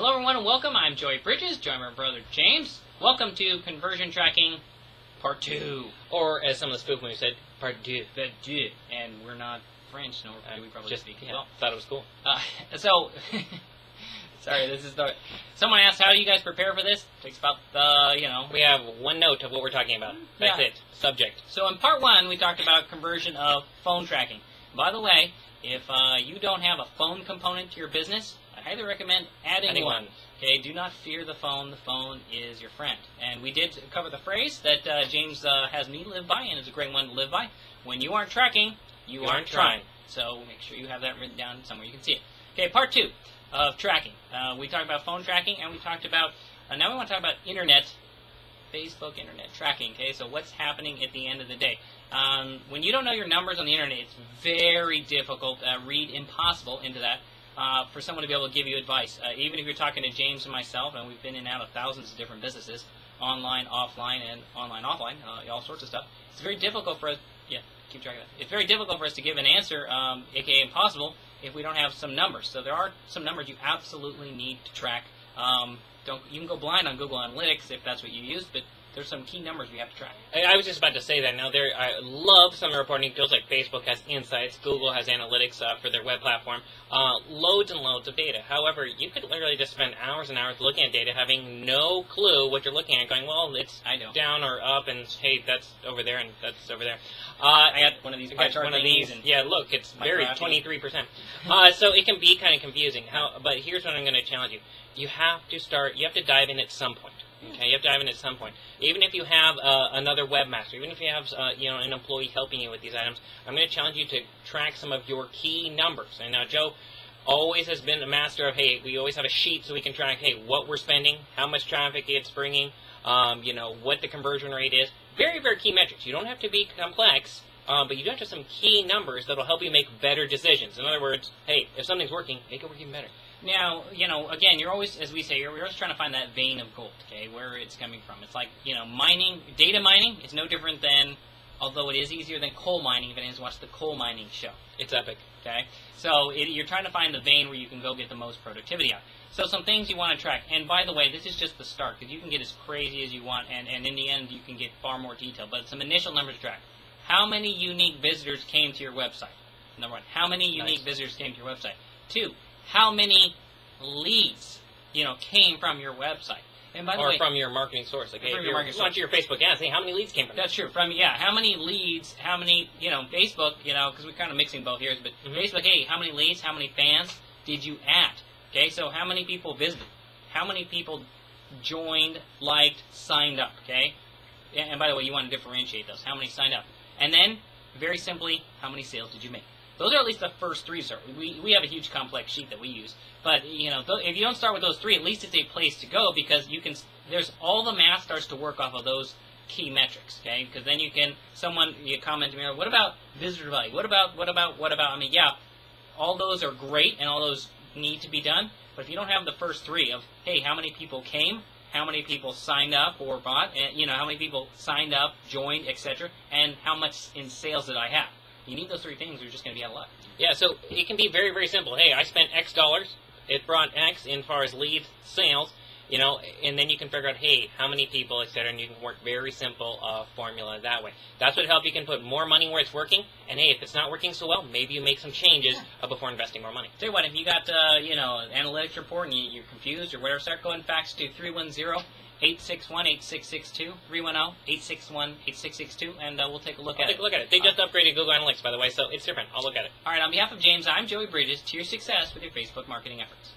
Hello everyone and welcome. I'm Joey Bridges, joined by my brother James. Welcome to Conversion Tracking Part 2. Or, as some of the spook movies said, Part 2. And we're not French, nor do we probably speak. Yeah, well, thought it was cool. Sorry, this is the... Someone asked, how do you guys prepare for this? It takes about, We have one note of what we're talking about. That's it. Subject. So in Part 1, we talked about conversion of phone tracking. By the way, if you don't have a phone component to your business, I highly recommend adding one. Okay, do not fear the phone. The phone is your friend. And we did cover the phrase that James has me live by, and it's a great one to live by. When you aren't tracking, you aren't trying. So make sure you have that written down somewhere you can see it. Okay, Part 2 of tracking. We talked about phone tracking, and we talked about, now we want to talk about internet, Facebook internet tracking. Okay, so what's happening at the end of the day? When you don't know your numbers on the internet, it's very difficult, read impossible into that, for someone to be able to give you advice. Even if you're talking to James and myself, and we've been in and out of thousands of different businesses, online, offline, and online, offline, all sorts of stuff. It's very difficult for us, keep track of that. It's very difficult for us to give an answer, aka impossible, if we don't have some numbers. So there are some numbers you absolutely need to track. You can go blind on Google Analytics if that's what you use, but there's some key numbers we have to track. I was just about to say that. Now, I love some of the reporting tools like Facebook has Insights, Google has Analytics for their web platform, loads and loads of data. However, you could literally just spend hours and hours looking at data, having no clue what you're looking at, going, well, it's down or up, and hey, that's over there, and that's over there. I got one of these pie chart thingies. Yeah, look, it's very 23%. So it can be kind of confusing. But here's what I'm going to challenge you. You have to dive in at some point. Okay, you have to dive in at some point. Even if you have another webmaster, even if you have an employee helping you with these items, I'm going to challenge you to track some of your key numbers. And now Joe always has been a master of, hey, we always have a sheet so we can track, hey, what we're spending, how much traffic it's bringing, what the conversion rate is. Very, very key metrics. You don't have to be complex, but you do have to have some key numbers that will help you make better decisions. In other words, hey, if something's working, make it work even better. Now, again, you're always, as we say, you're always trying to find that vein of gold, okay, where it's coming from. It's like, mining, data mining is no different than, although it is easier than coal mining, if it is, watch the coal mining show. It's epic. Okay? So you're trying to find the vein where you can go get the most productivity out. So some things you want to track. And by the way, this is just the start, because you can get as crazy as you want, and in the end, you can get far more detail. But some initial numbers to track. How many unique visitors came to your website? Number one, how many unique visitors came to your website? 2, how many leads, came from your website? And by the way, from your marketing source. Like, hey, if you're launching your Facebook ads, hey, how many leads came from That's true. How many leads, how many, Facebook, because we're kind of mixing both here, but Facebook, hey, how many leads, how many fans did you add? Okay, so how many people visited? How many people joined, liked, signed up, okay? And by the way, you want to differentiate those. How many signed up? And then, very simply, how many sales did you make? Those are at least the first 3. So we have a huge complex sheet that we use. But, if you don't start with those 3, at least it's a place to go, because there's all the math starts to work off of those key metrics, okay? Because then you comment to me, what about visitor value? What about? I mean, yeah, all those are great and all those need to be done. But if you don't have the first 3 of, hey, how many people came, how many people signed up or bought, and, how many people signed up, joined, etc., and how much in sales did I have? You need those 3 things, you're just going to be out of luck. Yeah, so it can be very, very simple. Hey, I spent X dollars. It brought X in far as leads, sales, and then you can figure out, hey, how many people, et cetera, and you can work very simple formula that way. That's what helps. You can put more money where it's working, and hey, if it's not working so well, maybe you make some changes before investing more money. Tell you what, if you got, an analytics report and you're confused or whatever, start going fax to 310-861-8662, 310-861-8662, and we'll take a look at it. Take a look at it. They just upgraded Google Analytics, by the way, so it's different. I'll look at it. All right, on behalf of James, I'm Joey Bridges. To your success with your Facebook marketing efforts.